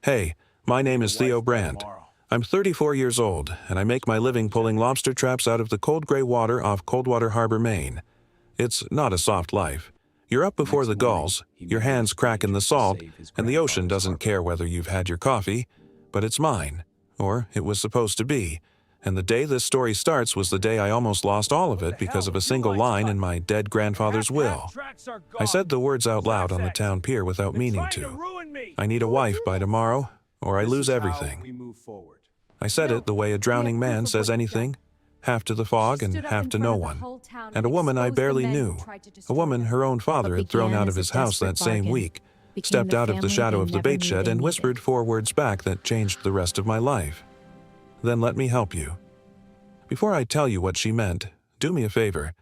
Hey, my name is Theo Brandt. I'm 34 years old, and I make my living pulling lobster traps out of the cold gray water off Coldwater Harbor, Maine. It's not a soft life. You're up before the gulls, your hands crack in the salt, and the ocean doesn't care whether you've had your coffee, but it's mine, or it was supposed to be. And the day this story starts was the day I almost lost all of it because of a single line in my dead grandfather's will. I said the words out loud on the town pier without meaning to. I need a wife by tomorrow, or I lose everything. I said it the way a drowning man says anything, half to the fog and half to no one. And a woman I barely knew, a woman her own father had thrown out of his house that same week, stepped out of the shadow of the bait shed and whispered 4 words back that changed the rest of my life. Then let me help you. Before I tell you what she meant, do me a favor.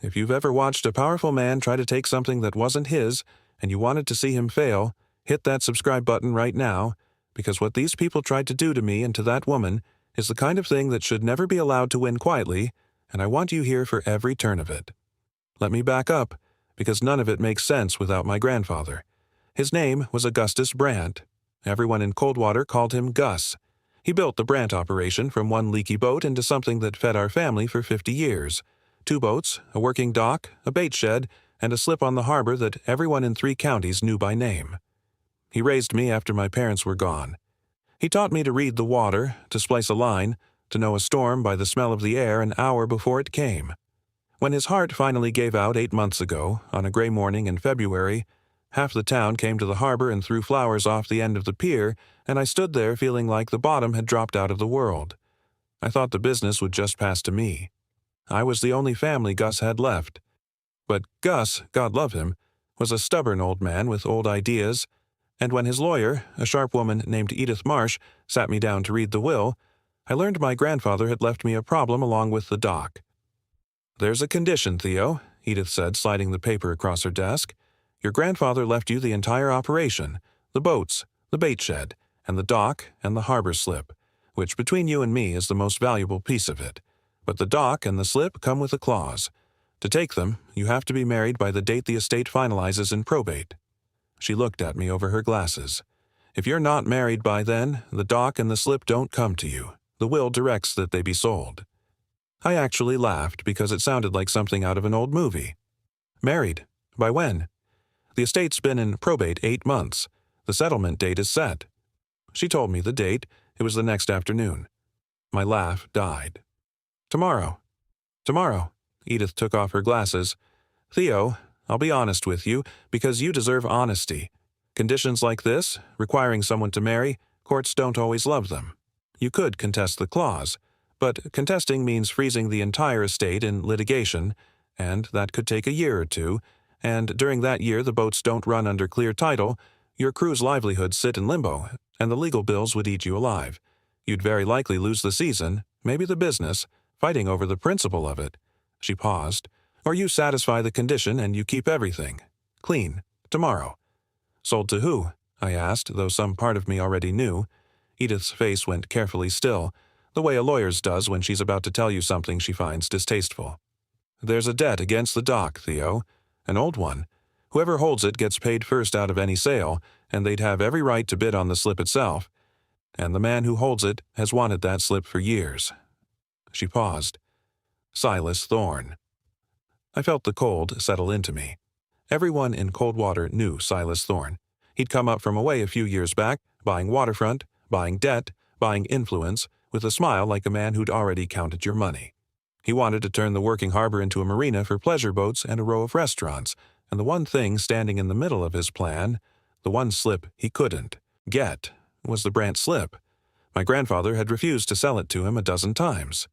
If you've ever watched a powerful man try to take something that wasn't his, and you wanted to see him fail, hit that subscribe button right now, because what these people tried to do to me and to that woman is the kind of thing that should never be allowed to win quietly, and I want you here for every turn of it. Let me back up, because none of it makes sense without my grandfather. His name was Augustus Brandt. Everyone in Coldwater called him Gus. He built the Brandt operation from one leaky boat into something that fed our family for 50 years. 2 boats, a working dock, a bait shed, and a slip on the harbor that everyone in 3 counties knew by name. He raised me after my parents were gone. He taught me to read the water, to splice a line, to know a storm by the smell of the air an hour before it came. When his heart finally gave out 8 months ago, on a gray morning in February, half the town came to the harbor and threw flowers off the end of the pier, and I stood there feeling like the bottom had dropped out of the world. I thought the business would just pass to me. I was the only family Gus had left. But Gus, God love him, was a stubborn old man with old ideas, and when his lawyer, a sharp woman named Edith Marsh, sat me down to read the will, I learned my grandfather had left me a problem along with the dock. "There's a condition, Theo," Edith said, sliding the paper across her desk. "Your grandfather left you the entire operation, the boats, the bait shed, and the dock and the harbor slip, which between you and me is the most valuable piece of it. But the dock and the slip come with a clause. To take them, you have to be married by the date the estate finalizes in probate." She looked at me over her glasses. "If you're not married by then, the dock and the slip don't come to you. The will directs that they be sold." I actually laughed because it sounded like something out of an old movie. "Married? By when?" "The estate's been in probate 8 months. The settlement date is set." She told me the date. It was the next afternoon. My laugh died. "Tomorrow." "Tomorrow." Edith took off her glasses. "Theo, I'll be honest with you, because you deserve honesty. Conditions like this, requiring someone to marry, courts don't always love them. You could contest the clause, but contesting means freezing the entire estate in litigation, and that could take a year or 2, and during that year the boats don't run under clear title, your crew's livelihoods sit in limbo, and the legal bills would eat you alive. You'd very likely lose the season, maybe the business, fighting over the principle of it." She paused. "Or you satisfy the condition and you keep everything. Clean. Tomorrow." "Sold to who?" I asked, though some part of me already knew. Edith's face went carefully still, the way a lawyer's does when she's about to tell you something she finds distasteful. "There's a debt against the dock, Theo. An old one. Whoever holds it gets paid first out of any sale, and they'd have every right to bid on the slip itself. And the man who holds it has wanted that slip for years." She paused. "Silas Thorne." I felt the cold settle into me. Everyone in Coldwater knew Silas Thorne. He'd come up from away a few years back, buying waterfront, buying debt, buying influence, with a smile like a man who'd already counted your money. He wanted to turn the working harbor into a marina for pleasure boats and a row of restaurants, and the one thing standing in the middle of his plan, the one slip he couldn't get, was the Brandt slip. My grandfather had refused to sell it to him a dozen times.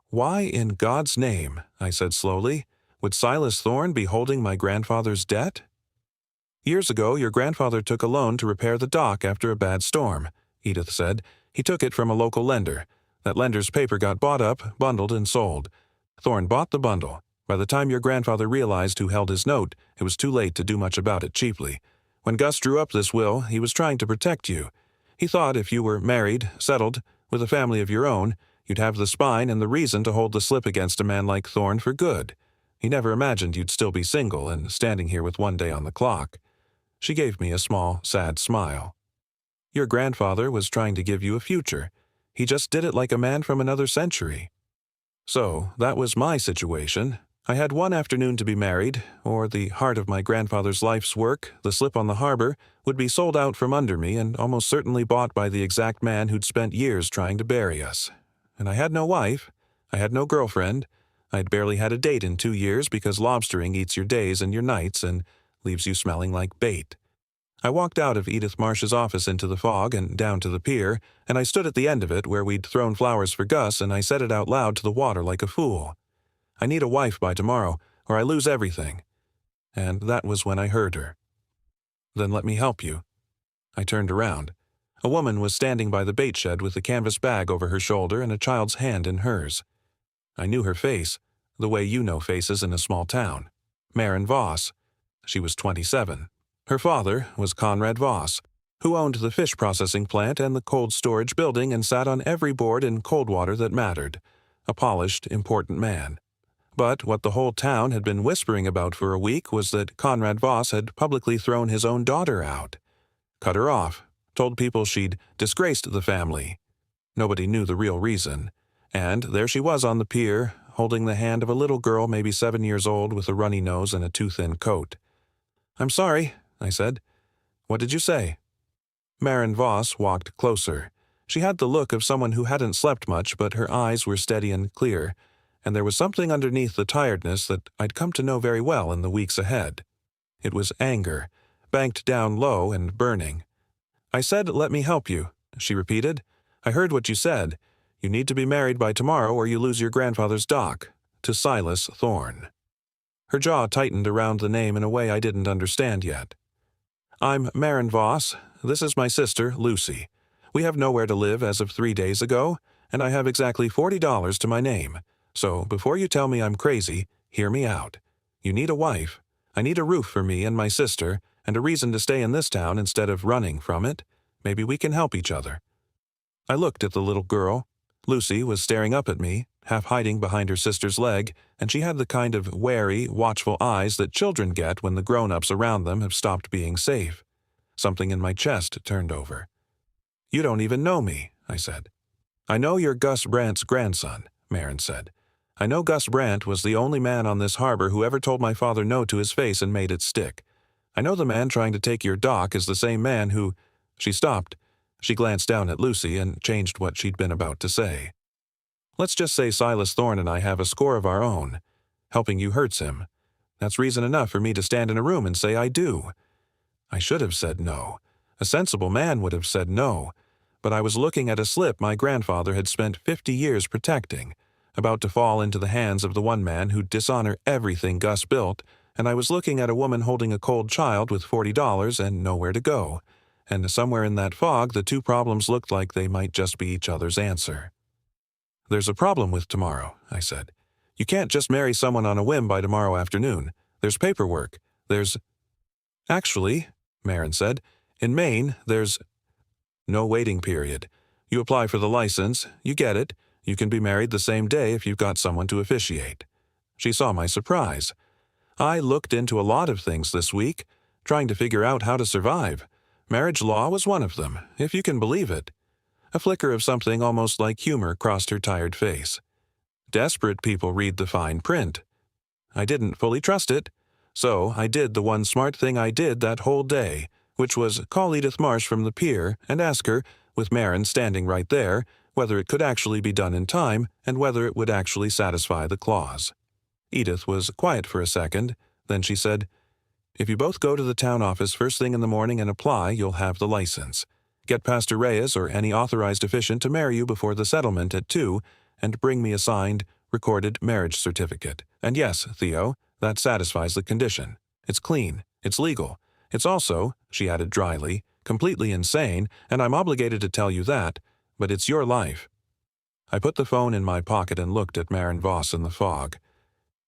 "Why in God's name," I said slowly, "would Silas Thorne be holding my grandfather's debt?" "Years ago, your grandfather took a loan to repair the dock after a bad storm," Edith said. "He took it from a local lender. That lender's paper got bought up, bundled, and sold. Thorne bought the bundle. By the time your grandfather realized who held his note, it was too late to do much about it cheaply. When Gus drew up this will, he was trying to protect you. He thought if you were married, settled, with a family of your own, you'd have the spine and the reason to hold the slip against a man like Thorne for good. He never imagined you'd still be single and standing here with one day on the clock." She gave me a small, sad smile. Your grandfather was trying to give you a future. He just did it like a man from another century. So, that was my situation. I had one afternoon to be married, or the heart of my grandfather's life's work, the slip on the harbor, would be sold out from under me and almost certainly bought by the exact man who'd spent years trying to bury us. And I had no wife. I had no girlfriend. I'd barely had a date in 2 years because lobstering eats your days and your nights and leaves you smelling like bait. I walked out of Edith Marsh's office into the fog and down to the pier, and I stood at the end of it where we'd thrown flowers for Gus, and I said it out loud to the water like a fool. I need a wife by tomorrow, or I lose everything. And that was when I heard her. Then let me help you. I turned around. A woman was standing by the bait shed with a canvas bag over her shoulder and a child's hand in hers. I knew her face, the way you know faces in a small town. Maren Voss. She was 27. Her father was Conrad Voss, who owned the fish processing plant and the cold storage building and sat on every board in cold water that mattered. A polished, important man. But what the whole town had been whispering about for a week was that Conrad Voss had publicly thrown his own daughter out. Cut her off, told people she'd disgraced the family. Nobody knew the real reason. And there she was on the pier, holding the hand of a little girl maybe 7 years old with a runny nose and a too-thin coat. "I'm sorry," I said. "What did you say?" Maren Voss walked closer. She had the look of someone who hadn't slept much, but her eyes were steady and clear, and there was something underneath the tiredness that I'd come to know very well in the weeks ahead. It was anger, banked down low and burning. "I said, let me help you," she repeated. "I heard what you said. You need to be married by tomorrow or you lose your grandfather's dock. To Silas Thorne." Her jaw tightened around the name in a way I didn't understand yet. "I'm Maren Voss. This is my sister, Lucy. We have nowhere to live as of 3 days ago, and I have exactly $40 to my name. So before you tell me I'm crazy, hear me out. You need a wife. I need a roof for me and my sister, and a reason to stay in this town instead of running from it. Maybe we can help each other." I looked at the little girl. Lucy was staring up at me, half hiding behind her sister's leg, and she had the kind of wary, watchful eyes that children get when the grown-ups around them have stopped being safe. Something in my chest turned over. "You don't even know me," I said. "I know you're Gus Brandt's grandson," Maren said. "I know Gus Brandt was the only man on this harbor who ever told my father no to his face and made it stick. I know the man trying to take your dock is the same man who—" She stopped. She glanced down at Lucy and changed what she'd been about to say. "Let's just say Silas Thorne and I have a score of our own. Helping you hurts him. That's reason enough for me to stand in a room and say I do." I should have said no. A sensible man would have said no. But I was looking at a slip my grandfather had spent 50 years protecting, about to fall into the hands of the one man who'd dishonor everything Gus built, and I was looking at a woman holding a cold child with $40 and nowhere to go. And somewhere in that fog, the two problems looked like they might just be each other's answer. "There's a problem with tomorrow," I said. "You can't just marry someone on a whim by tomorrow afternoon. There's paperwork. There's—" "Actually," Maren said, "in Maine, there's no waiting period. You apply for the license, you get it, you can be married the same day if you've got someone to officiate." She saw my surprise. "I looked into a lot of things this week, trying to figure out how to survive. Marriage law was one of them, if you can believe it." A flicker of something almost like humor crossed her tired face. "Desperate people read the fine print." I didn't fully trust it, so I did the one smart thing I did that whole day, which was call Edith Marsh from the pier and ask her, with Maren standing right there, whether it could actually be done in time and whether it would actually satisfy the clause. Edith was quiet for a second, then she said, "If you both go to the town office first thing in the morning and apply, you'll have the license. Get Pastor Reyes or any authorized officiant to marry you before the settlement at 2, and bring me a signed, recorded marriage certificate. And yes, Theo, that satisfies the condition. It's clean. It's legal. It's also," she added dryly, "completely insane, and I'm obligated to tell you that, but it's your life." I put the phone in my pocket and looked at Maren Voss in the fog.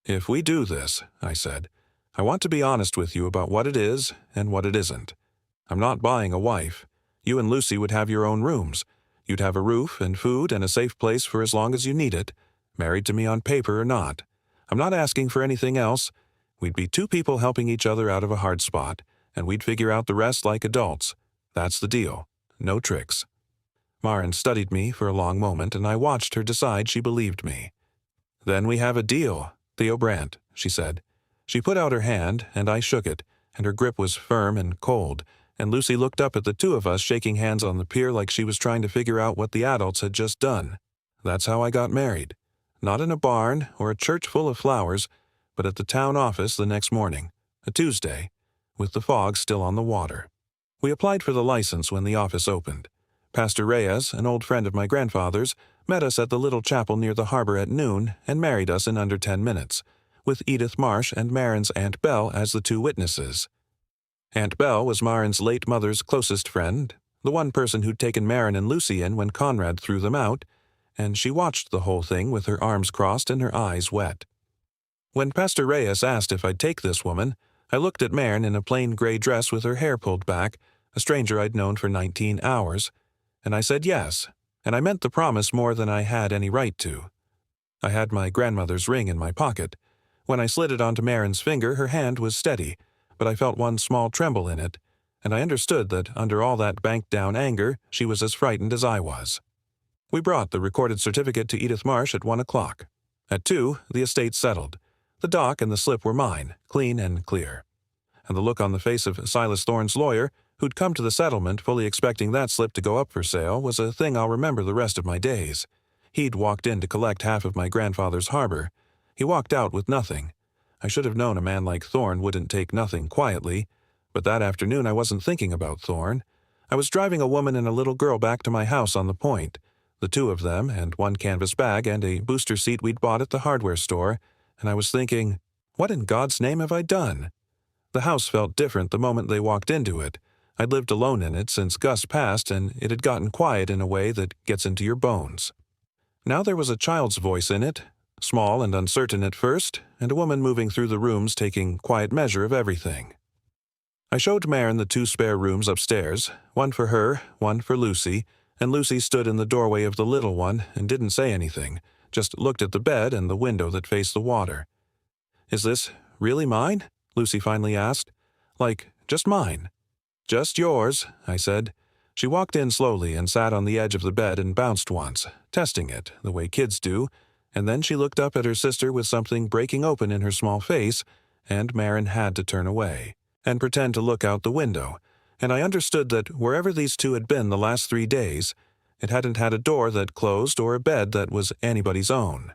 "If we do this," I said, "I want to be honest with you about what it is and what it isn't. I'm not buying a wife. You and Lucy would have your own rooms. You'd have a roof and food and a safe place for as long as you need it, married to me on paper or not. I'm not asking for anything else. We'd be two people helping each other out of a hard spot, and we'd figure out the rest like adults. That's the deal. no tricks. Maren studied me for a long moment, and I watched her decide she believed me. "Then we have a deal, Theo Brandt," she said. She put out her hand, and I shook it, and her grip was firm and cold, and Lucy looked up at the two of us shaking hands on the pier like she was trying to figure out what the adults had just done. That's how I got married. Not in a barn or a church full of flowers, but at the town office the next morning, a Tuesday, with the fog still on the water. We applied for the license when the office opened. Pastor Reyes, an old friend of my grandfather's, met us at the little chapel near the harbor at noon and married us in under 10 minutes, with Edith Marsh and Maren's Aunt Belle as the two witnesses. Aunt Belle was Maren's late mother's closest friend, the one person who'd taken Maren and Lucy in when Conrad threw them out, and she watched the whole thing with her arms crossed and her eyes wet. When Pastor Reyes asked if I'd take this woman, I looked at Maren in a plain gray dress with her hair pulled back, a stranger I'd known for 19 hours, and I said yes, and I meant the promise more than I had any right to. I had my grandmother's ring in my pocket. When I slid it onto Maren's finger, her hand was steady, but I felt one small tremble in it, and I understood that under all that banked-down anger, she was as frightened as I was. We brought the recorded certificate to Edith Marsh at 1 o'clock. At 2, the estate settled. The dock and the slip were mine, clean and clear. And the look on the face of Silas Thorne's lawyer, who'd come to the settlement fully expecting that slip to go up for sale, was a thing I'll remember the rest of my days. He'd walked in to collect half of my grandfather's harbor. He walked out with nothing. I should have known a man like Thorne wouldn't take nothing quietly, but that afternoon I wasn't thinking about Thorne. I was driving a woman and a little girl back to my house on the point, the two of them, and one canvas bag and a booster seat we'd bought at the hardware store, and I was thinking, what in God's name have I done? The house felt different the moment they walked into it. I'd lived alone in it since Gus passed, and it had gotten quiet in a way that gets into your bones. Now there was a child's voice in it, small and uncertain at first, and a woman moving through the rooms taking quiet measure of everything. I showed Maren the 2 spare rooms upstairs, one for her, one for Lucy, and Lucy stood in the doorway of the little one and didn't say anything, just looked at the bed and the window that faced the water. "Is this really mine?" Lucy finally asked. "Like, just mine?" "Just yours," I said. She walked in slowly and sat on the edge of the bed and bounced once, testing it, the way kids do, and then she looked up at her sister with something breaking open in her small face, and Maren had to turn away and pretend to look out the window, and I understood that wherever these two had been the last 3 days, it hadn't had a door that closed or a bed that was anybody's own.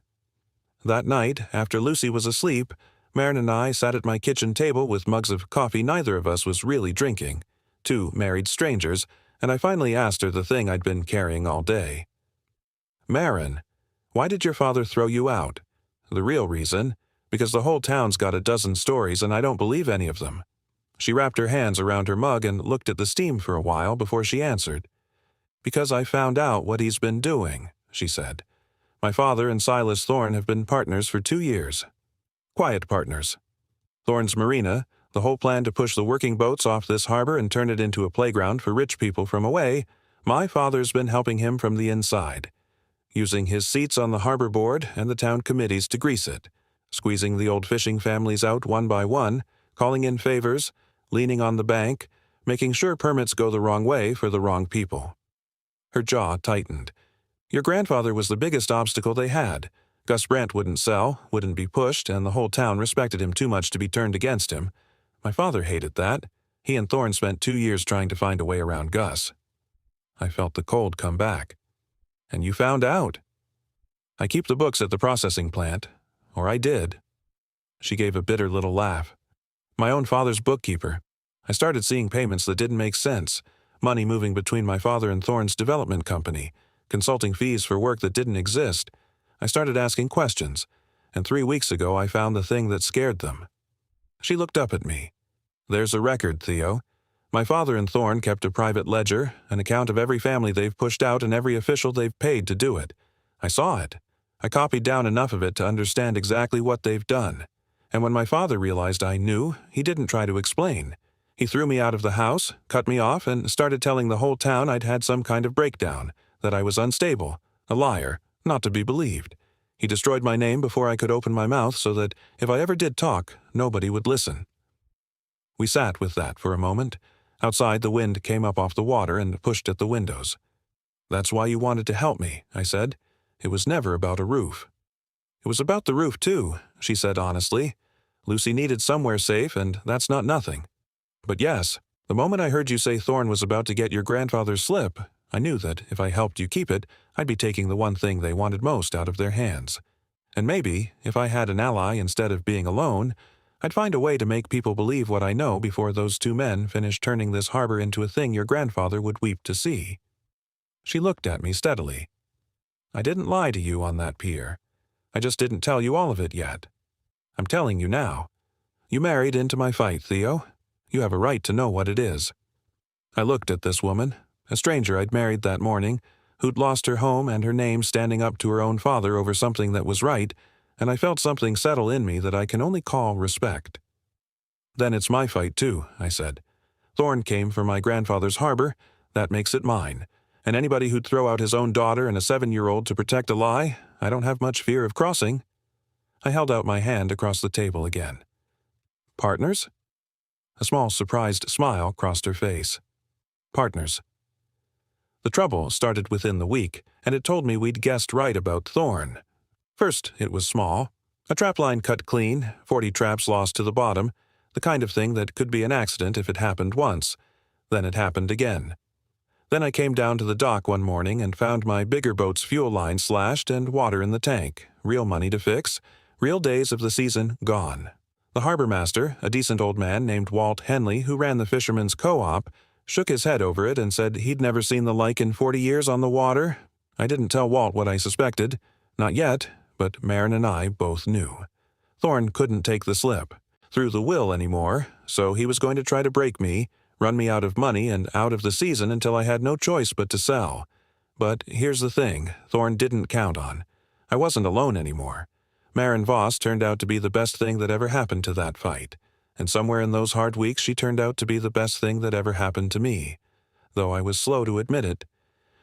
That night, after Lucy was asleep, Maren and I sat at my kitchen table with mugs of coffee neither of us was really drinking, 2 married strangers, and I finally asked her the thing I'd been carrying all day. "Maren, why did your father throw you out?" "The real reason, because the whole town's got a dozen stories and I don't believe any of them." She wrapped her hands around her mug and looked at the steam for a while before she answered. "Because I found out what he's been doing," she said. "My father and Silas Thorne have been partners for 2 years. Quiet partners. Thorne's Marina, the whole plan to push the working boats off this harbor and turn it into a playground for rich people from away, my father's been helping him from the inside, using his seats on the harbor board and the town committees to grease it, squeezing the old fishing families out one by one, calling in favors, leaning on the bank, making sure permits go the wrong way for the wrong people." Her jaw tightened. "Your grandfather was the biggest obstacle they had. Gus Brandt wouldn't sell, wouldn't be pushed, and the whole town respected him too much to be turned against him. My father hated that. He and Thorne spent 2 years trying to find a way around Gus." I felt the cold come back. "And you found out?" "I keep the books at the processing plant. Or I did." She gave a bitter little laugh. "My own father's bookkeeper. I started seeing payments that didn't make sense, money moving between my father and Thorne's development company, consulting fees for work that didn't exist. I started asking questions, and 3 weeks ago I found the thing that scared them." She looked up at me. "There's a record, Theo. My father and Thorne kept a private ledger, an account of every family they've pushed out and every official they've paid to do it. I saw it. I copied down enough of it to understand exactly what they've done. And when my father realized I knew, he didn't try to explain. He threw me out of the house, cut me off, and started telling the whole town I'd had some kind of breakdown, that I was unstable, a liar, not to be believed. He destroyed my name before I could open my mouth so that if I ever did talk, nobody would listen." We sat with that for a moment, Outside, the wind came up off the water and pushed at the windows. "That's why you wanted to help me," I said. "It was never about a roof." "It was about the roof, too," she said honestly. "Lucy needed somewhere safe, and that's not nothing. But yes, the moment I heard you say Thorn was about to get your grandfather's slip, I knew that if I helped you keep it, I'd be taking the one thing they wanted most out of their hands. And maybe, if I had an ally instead of being alone, I'd find a way to make people believe what I know before those two men finish turning this harbor into a thing your grandfather would weep to see." She looked at me steadily. "I didn't lie to you on that pier. I just didn't tell you all of it yet. I'm telling you now. You married into my fight, Theo. You have a right to know what it is." I looked at this woman, a stranger I'd married that morning, who'd lost her home and her name standing up to her own father over something that was right, and I felt something settle in me that I can only call respect. "Then it's my fight too," I said. "Thorn came for my grandfather's harbor. That makes it mine. And anybody who'd throw out his own daughter and a 7-year-old to protect a lie, I don't have much fear of crossing." I held out my hand across the table again. "Partners?" A small surprised smile crossed her face. "Partners." The trouble started within the week, and it told me we'd guessed right about Thorn. First, it was small. A trapline cut clean, 40 traps lost to the bottom, the kind of thing that could be an accident if it happened once. Then it happened again. Then I came down to the dock one morning and found my bigger boat's fuel line slashed and water in the tank, real money to fix, real days of the season gone. The harbor master, a decent old man named Walt Henley, who ran the fishermen's co-op, shook his head over it and said he'd never seen the like in 40 years on the water. I didn't tell Walt what I suspected. Not yet, but Marin and I both knew. Thorn couldn't take the slip through the will anymore, so he was going to try to break me, run me out of money and out of the season until I had no choice but to sell. But here's the thing Thorn didn't count on. I wasn't alone anymore. Marin Voss turned out to be the best thing that ever happened to that fight, and somewhere in those hard weeks she turned out to be the best thing that ever happened to me, though I was slow to admit it.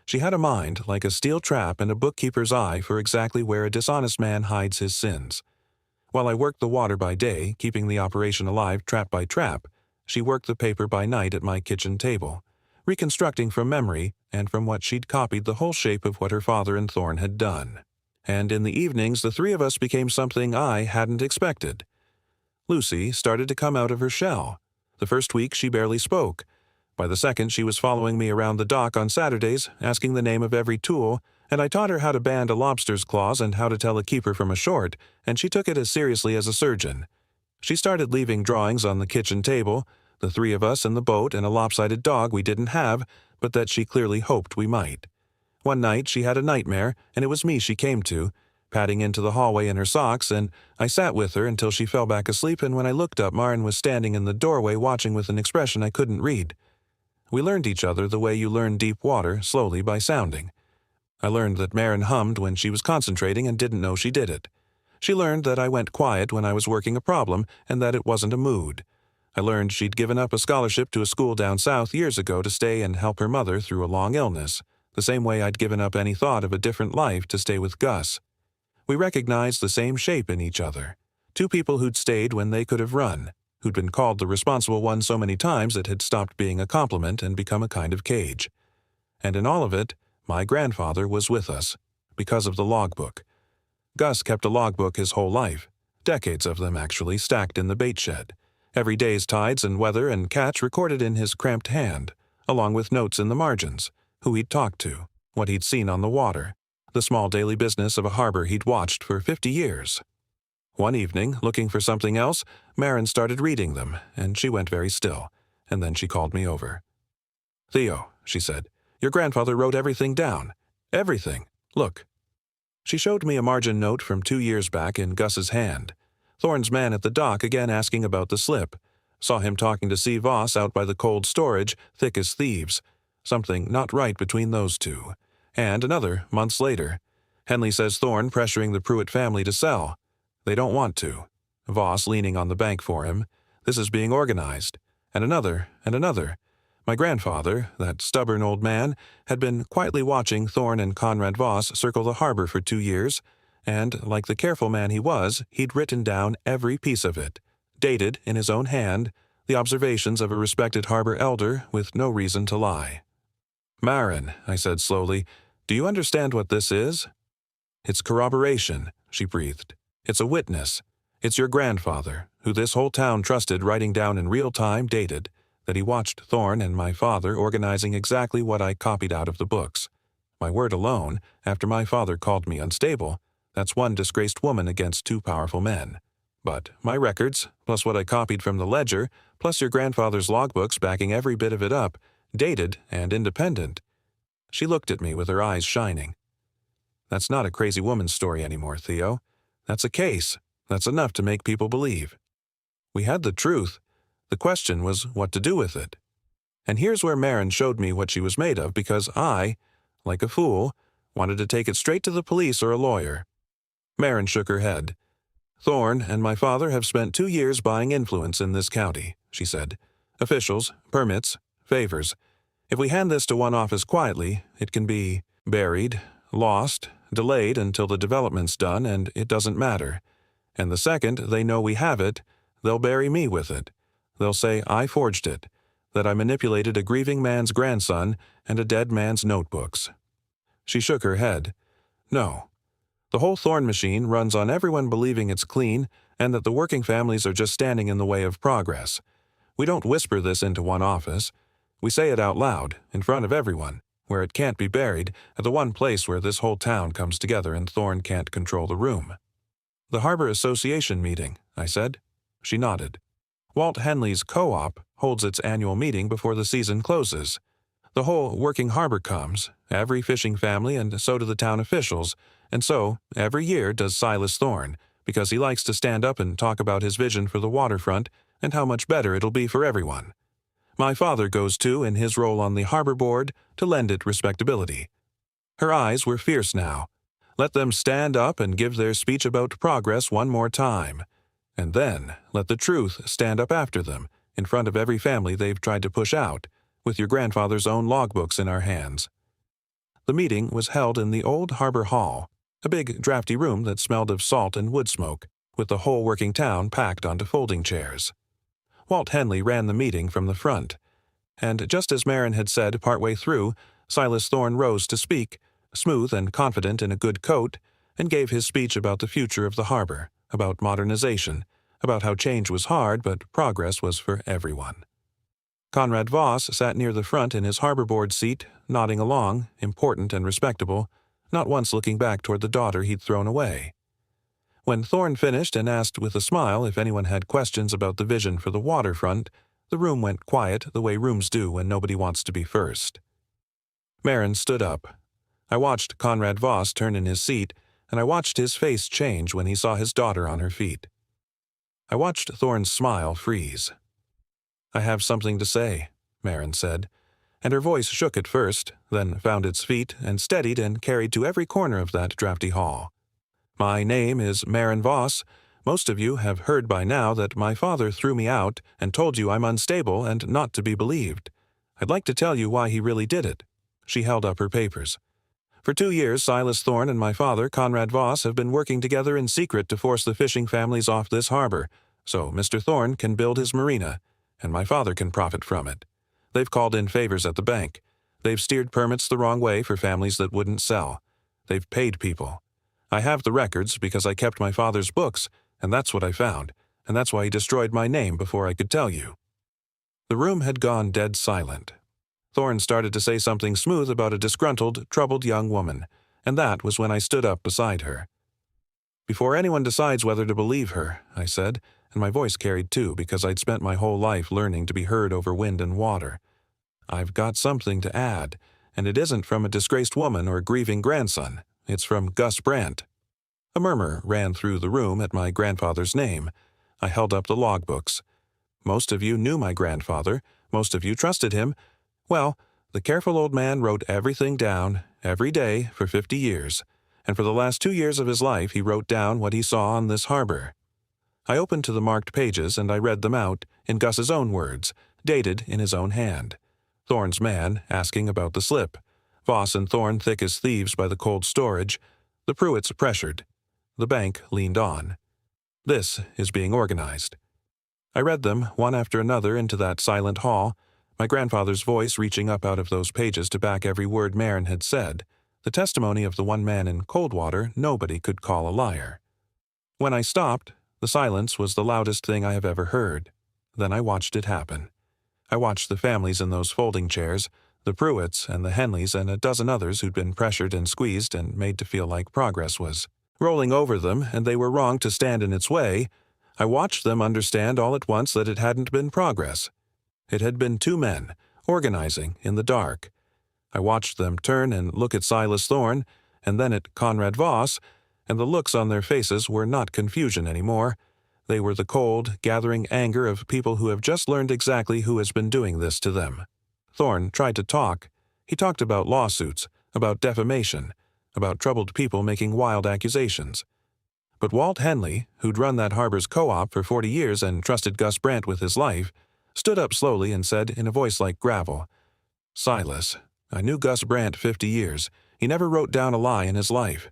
She had a mind like a steel trap and a bookkeeper's eye for exactly where a dishonest man hides his sins. While I worked the water by day, keeping the operation alive trap by trap, she worked the paper by night at my kitchen table, reconstructing from memory and from what she'd copied the whole shape of what her father and Thorn had done. And in the evenings the three of us became something I hadn't expected. Lucy started to come out of her shell. The first week she barely spoke. By the second she was following me around the dock on Saturdays, asking the name of every tool, and I taught her how to band a lobster's claws and how to tell a keeper from a short, and she took it as seriously as a surgeon. She started leaving drawings on the kitchen table, the three of us in the boat and a lopsided dog we didn't have, but that she clearly hoped we might. One night she had a nightmare, and it was me she came to, padding into the hallway in her socks, and I sat with her until she fell back asleep, and when I looked up, Marin was standing in the doorway watching with an expression I couldn't read. We learned each other the way you learn deep water, slowly by sounding. I learned that Marin hummed when she was concentrating and didn't know she did it. She learned that I went quiet when I was working a problem and that it wasn't a mood. I learned she'd given up a scholarship to a school down south years ago to stay and help her mother through a long illness, the same way I'd given up any thought of a different life to stay with Gus. We recognized the same shape in each other. Two people who'd stayed when they could have run, who'd been called the responsible one so many times it had stopped being a compliment and become a kind of cage. And in all of it, my grandfather was with us, because of the logbook. Gus kept a logbook his whole life, decades of them actually, stacked in the bait shed. Every day's tides and weather and catch recorded in his cramped hand, along with notes in the margins, who he'd talked to, what he'd seen on the water, the small daily business of a harbor he'd watched for 50 years. One evening, looking for something else, Marin started reading them, and she went very still, and then she called me over. "Theo," she said, "your grandfather wrote everything down. Everything. Look." She showed me a margin note from 2 years back in Gus's hand. Thorn's man at the dock again asking about the slip. Saw him talking to C. Voss out by the cold storage, thick as thieves. Something not right between those two. And another, months later. Henley says Thorn pressuring the Pruitt family to sell. They don't want to. Voss leaning on the bank for him. This is being organized. And another, and another. My grandfather, that stubborn old man, had been quietly watching Thorn and Conrad Voss circle the harbor for 2 years, and, like the careful man he was, he'd written down every piece of it, dated in his own hand, the observations of a respected harbor elder with no reason to lie. "Marin," I said slowly, "do you understand what this is?" "It's corroboration," she breathed. "It's a witness. It's your grandfather, who this whole town trusted, writing down in real time, dated, that he watched Thorne and my father organizing exactly what I copied out of the books. My word alone, after my father called me unstable, that's one disgraced woman against two powerful men. But my records, plus what I copied from the ledger, plus your grandfather's logbooks backing every bit of it up, dated and independent." She looked at me with her eyes shining. "That's not a crazy woman's story anymore, Theo. That's a case. That's enough to make people believe. We had the truth. The question was what to do with it. And here's where Marin showed me what she was made of, because I, like a fool, wanted to take it straight to the police or a lawyer." Marin shook her head. "Thorne and my father have spent 2 years buying influence in this county," she said. "Officials, permits, favors. If we hand this to one office quietly, it can be buried, lost, delayed until the development's done, and it doesn't matter. And the second they know we have it, they'll bury me with it. They'll say I forged it, that I manipulated a grieving man's grandson and a dead man's notebooks." She shook her head. "No. The whole Thorne machine runs on everyone believing it's clean and that the working families are just standing in the way of progress. We don't whisper this into one office. We say it out loud, in front of everyone, where it can't be buried, at the one place where this whole town comes together and Thorne can't control the room." "The Harbor Association meeting," I said. She nodded. "Walt Henley's co-op holds its annual meeting before the season closes. The whole working harbor comes, every fishing family, and so do the town officials, and so, every year does Silas Thorne, because he likes to stand up and talk about his vision for the waterfront and how much better it'll be for everyone. My father goes too in his role on the harbor board to lend it respectability." Her eyes were fierce now. "Let them stand up and give their speech about progress one more time. And then let the truth stand up after them, in front of every family they've tried to push out, with your grandfather's own logbooks in our hands." The meeting was held in the old harbor hall, a big drafty room that smelled of salt and wood smoke, with the whole working town packed onto folding chairs. Walt Henley ran the meeting from the front, and just as Marin had said partway through, Silas Thorne rose to speak, smooth and confident in a good coat, and gave his speech about the future of the harbor, about modernization, about how change was hard but progress was for everyone. Conrad Voss sat near the front in his harbor board seat, nodding along, important and respectable, not once looking back toward the daughter he'd thrown away. When Thorne finished and asked with a smile if anyone had questions about the vision for the waterfront, the room went quiet the way rooms do when nobody wants to be first. Marin stood up. I watched Conrad Voss turn in his seat, and I watched his face change when he saw his daughter on her feet. I watched Thorne's smile freeze. "I have something to say," Marin said, and her voice shook at first, then found its feet and steadied and carried to every corner of that drafty hall. "My name is Marin Voss. Most of you have heard by now that my father threw me out and told you I'm unstable and not to be believed. I'd like to tell you why he really did it." She held up her papers. "For 2 years, Silas Thorne and my father, Conrad Voss, have been working together in secret to force the fishing families off this harbor, so Mr. Thorne can build his marina, and my father can profit from it. They've called in favors at the bank. They've steered permits the wrong way for families that wouldn't sell. They've paid people. I have the records because I kept my father's books, and that's what I found, and that's why he destroyed my name before I could tell you." The room had gone dead silent. Thorne started to say something smooth about a disgruntled, troubled young woman, and that was when I stood up beside her. "Before anyone decides whether to believe her," I said, and my voice carried too because I'd spent my whole life learning to be heard over wind and water, "I've got something to add, and it isn't from a disgraced woman or a grieving grandson. It's from Gus Brandt." A murmur ran through the room at my grandfather's name. I held up the logbooks. "Most of you knew my grandfather. Most of you trusted him. Well, the careful old man wrote everything down, every day, for 50 years. And for the last 2 years of his life he wrote down what he saw on this harbor." I opened to the marked pages and I read them out, in Gus's own words, dated in his own hand. Thorne's man asking about the slip. Voss and Thorne thick as thieves by the cold storage. The Pruitts pressured. The bank leaned on. "This is being organized." I read them, one after another, into that silent hall, my grandfather's voice reaching up out of those pages to back every word Marin had said, the testimony of the one man in Coldwater nobody could call a liar. When I stopped, the silence was the loudest thing I have ever heard. Then I watched it happen. I watched the families in those folding chairs, the Pruitts and the Henleys and a dozen others who'd been pressured and squeezed and made to feel like progress was rolling over them and they were wrong to stand in its way. I watched them understand all at once that it hadn't been progress. It had been two men, organizing in the dark. I watched them turn and look at Silas Thorne, and then at Conrad Voss, and the looks on their faces were not confusion anymore. They were the cold, gathering anger of people who have just learned exactly who has been doing this to them. Thorne tried to talk. He talked about lawsuits, about defamation, about troubled people making wild accusations. But Walt Henley, who'd run that Harbor's co-op for 40 years and trusted Gus Brandt with his life, stood up slowly and said in a voice like gravel, "Silas, I knew Gus Brandt 50 years. He never wrote down a lie in his life.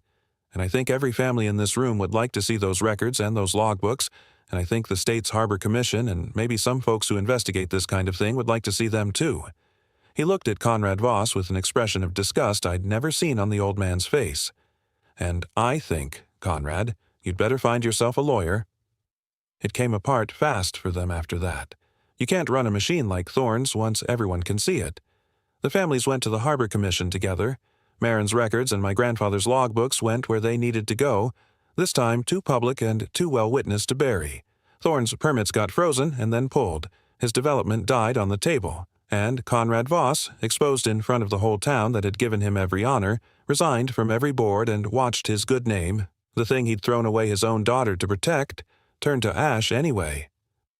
And I think every family in this room would like to see those records and those logbooks, and I think the state's Harbor Commission and maybe some folks who investigate this kind of thing would like to see them too." He looked at Conrad Voss with an expression of disgust I'd never seen on the old man's face. "And I think, Conrad, you'd better find yourself a lawyer." It came apart fast for them after that. You can't run a machine like Thorne's once everyone can see it. The families went to the Harbor Commission together. Marin's records and my grandfather's logbooks went where they needed to go, this time too public and too well witnessed to bury. Thorne's permits got frozen and then pulled. His development died on the table. And Conrad Voss, exposed in front of the whole town that had given him every honor, resigned from every board and watched his good name, the thing he'd thrown away his own daughter to protect, turn to ash anyway.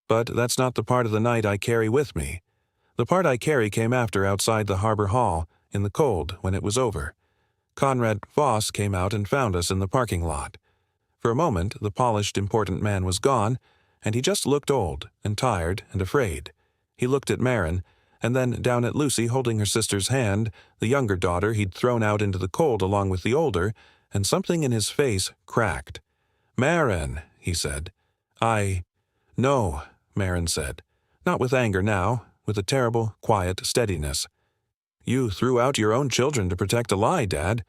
But that's not the part of the night I carry with me. The part I carry came after outside the Harbor Hall, in the cold, when it was over. Conrad Voss came out and found us in the parking lot. For a moment, the polished, important man was gone, and he just looked old and tired and afraid. He looked at Marin, and then down at Lucy holding her sister's hand, the younger daughter he'd thrown out into the cold along with the older, and something in his face cracked. "Marin," he said. "No," Marin said, not with anger now, with a terrible, quiet steadiness. "You threw out your own children to protect a lie, Dad.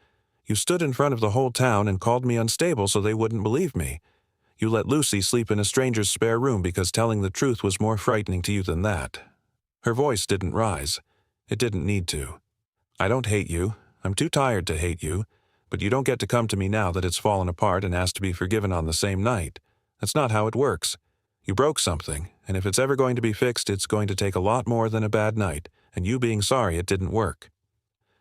You stood in front of the whole town and called me unstable so they wouldn't believe me. You let Lucy sleep in a stranger's spare room because telling the truth was more frightening to you than that." Her voice didn't rise. It didn't need to. "I don't hate you. I'm too tired to hate you. But you don't get to come to me now that it's fallen apart and ask to be forgiven on the same night. That's not how it works. You broke something, and if it's ever going to be fixed, it's going to take a lot more than a bad night, and you being sorry it didn't work."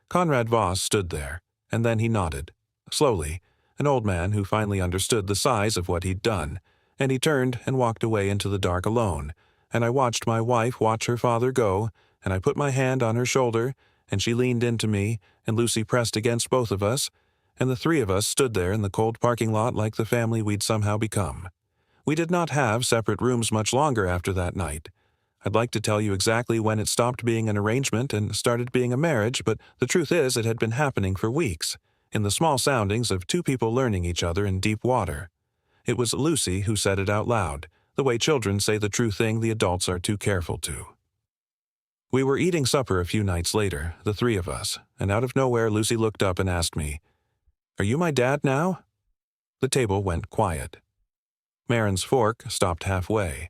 Conrad Voss stood there, and then he nodded, slowly, an old man who finally understood the size of what he'd done, and he turned and walked away into the dark alone, and I watched my wife watch her father go, and I put my hand on her shoulder, and she leaned into me, and Lucy pressed against both of us, and the three of us stood there in the cold parking lot like the family we'd somehow become. We did not have separate rooms much longer after that night. I'd like to tell you exactly when it stopped being an arrangement and started being a marriage, but the truth is it had been happening for weeks, in the small soundings of two people learning each other in deep water. It was Lucy who said it out loud, the way children say the true thing the adults are too careful to. We were eating supper a few nights later, the three of us, and out of nowhere Lucy looked up and asked me, "Are you my dad now?" The table went quiet. Marin's fork stopped halfway.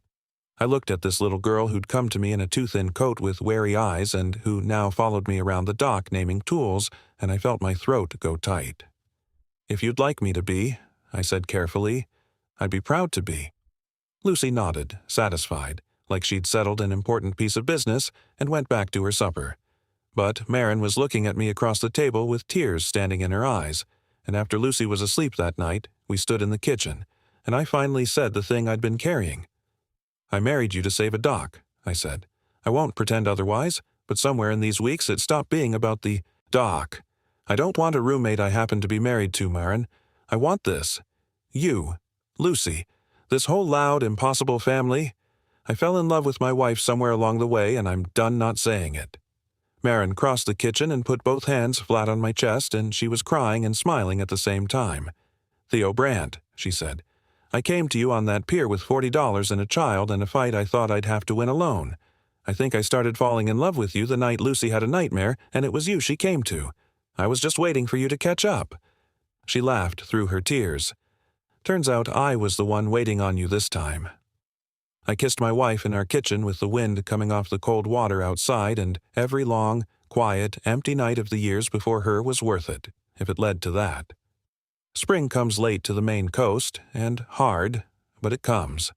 I looked at this little girl who'd come to me in a too-thin coat with wary eyes and who now followed me around the dock naming tools, and I felt my throat go tight. "If you'd like me to be," I said carefully, "I'd be proud to be." Lucy nodded, satisfied, like she'd settled an important piece of business, and went back to her supper. But Marin was looking at me across the table with tears standing in her eyes, and after Lucy was asleep that night, we stood in the kitchen, and I finally said the thing I'd been carrying. "I married you to save a dock," I said. "I won't pretend otherwise, but somewhere in these weeks it stopped being about the dock. I don't want a roommate I happen to be married to, Marin. I want this. You. Lucy. This whole loud, impossible family. I fell in love with my wife somewhere along the way, and I'm done not saying it." Marin crossed the kitchen and put both hands flat on my chest, and she was crying and smiling at the same time. "Theo Brandt," she said. I came to you on that pier with $40 and a child and a fight I thought I'd have to win alone. I think I started falling in love with you the night Lucy had a nightmare, and it was you she came to. I was just waiting for you to catch up." She laughed through her tears. "Turns out I was the one waiting on you this time." I kissed my wife in our kitchen with the wind coming off the cold water outside, and every long, quiet, empty night of the years before her was worth it, if it led to that. Spring comes late to the Maine coast, and hard, but it comes.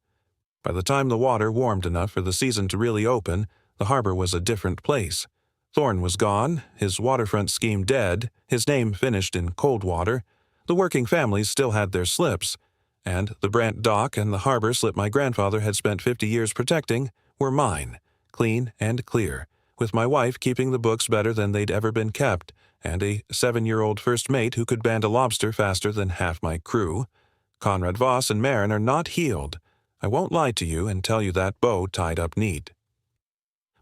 By the time the water warmed enough for the season to really open, the harbor was a different place. Thorne was gone, his waterfront scheme dead, his name finished in cold water. The working families still had their slips, and the Brant dock and the harbor slip my grandfather had spent 50 years protecting were mine, clean and clear, with my wife keeping the books better than they'd ever been kept, and a 7-year-old first mate who could band a lobster faster than half my crew. Conrad Voss and Marin are not healed. I won't lie to you and tell you that bow tied up neat.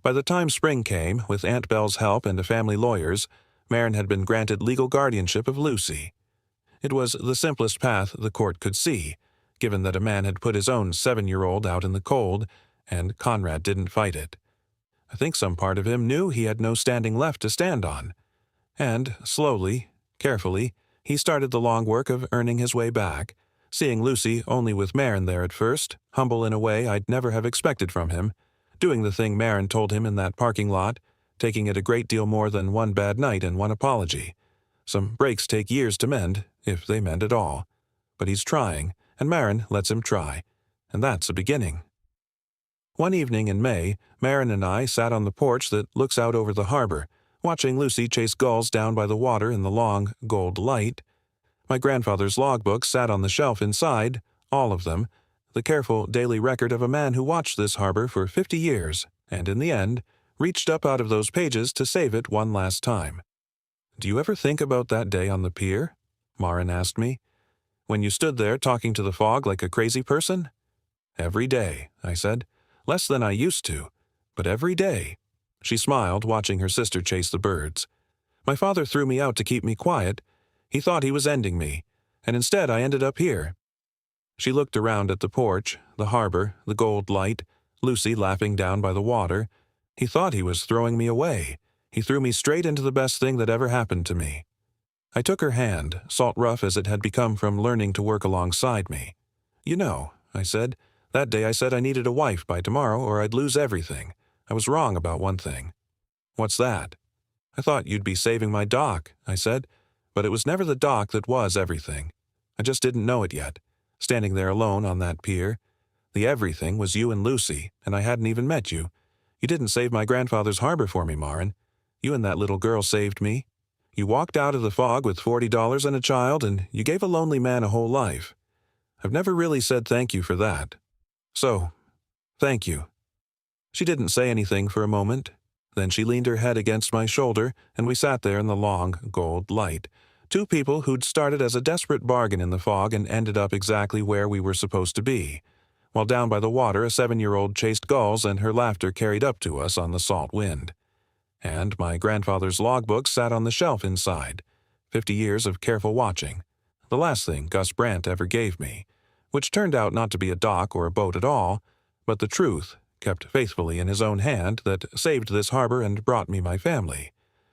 By the time spring came, with Aunt Belle's help and a family lawyer's, Marin had been granted legal guardianship of Lucy. It was the simplest path the court could see, given that a man had put his own 7-year-old out in the cold, and Conrad didn't fight it. I think some part of him knew he had no standing left to stand on. And, slowly, carefully, he started the long work of earning his way back, seeing Lucy only with Marin there at first, humble in a way I'd never have expected from him, doing the thing Marin told him in that parking lot, taking it a great deal more than one bad night and one apology. Some breaks take years to mend, if they mend at all. But he's trying, and Marin lets him try, and that's a beginning. One evening in May, Marin and I sat on the porch that looks out over the harbor, watching Lucy chase gulls down by the water in the long, gold light. My grandfather's logbook sat on the shelf inside, all of them, the careful daily record of a man who watched this harbor for 50 years, and in the end, reached up out of those pages to save it one last time. "Do you ever think about that day on the pier?" Marin asked me. "When you stood there talking to the fog like a crazy person?" "Every day," I said. "Less than I used to, but every day." She smiled, watching her sister chase the birds. "My father threw me out to keep me quiet. He thought he was ending me, and instead I ended up here." She looked around at the porch, the harbor, the gold light, Lucy laughing down by the water. "He thought he was throwing me away. He threw me straight into the best thing that ever happened to me." I took her hand, salt rough as it had become from learning to work alongside me. "You know," I said, "that day I said I needed a wife by tomorrow or I'd lose everything. I was wrong about one thing." "What's that?" "I thought you'd be saving my dock," I said, "but it was never the dock that was everything. I just didn't know it yet, standing there alone on that pier. The everything was you and Lucy, and I hadn't even met you. You didn't save my grandfather's harbor for me, Marin. You and that little girl saved me. You walked out of the fog with $40 and a child, and you gave a lonely man a whole life. I've never really said thank you for that. So, thank you." She didn't say anything for a moment. Then she leaned her head against my shoulder, and we sat there in the long, gold light. Two people who'd started as a desperate bargain in the fog and ended up exactly where we were supposed to be. While down by the water, a 7-year-old chased gulls, and her laughter carried up to us on the salt wind. And my grandfather's logbook sat on the shelf inside. 50 years of careful watching. The last thing Gus Brant ever gave me, which turned out not to be a dock or a boat at all, but the truth, kept faithfully in his own hand, that saved this harbor and brought me my family.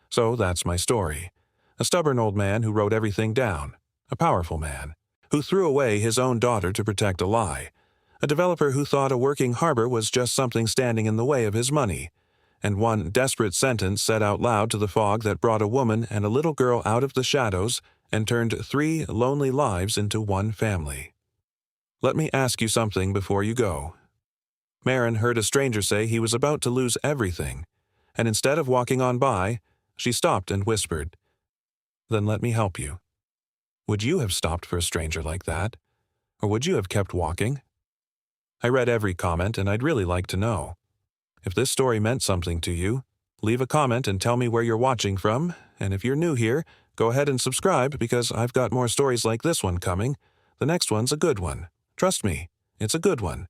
So that's my story. A stubborn old man who wrote everything down. A powerful man, who threw away his own daughter to protect a lie. A developer who thought a working harbor was just something standing in the way of his money. And one desperate sentence said out loud to the fog that brought a woman and a little girl out of the shadows and turned 3 lonely lives into one family. Let me ask you something before you go. Marin heard a stranger say he was about to lose everything, and instead of walking on by, she stopped and whispered, "Then let me help you." Would you have stopped for a stranger like that? Or would you have kept walking? I read every comment, and I'd really like to know. If this story meant something to you, leave a comment and tell me where you're watching from, and if you're new here, go ahead and subscribe because I've got more stories like this one coming. The next one's a good one. Trust me, it's a good one.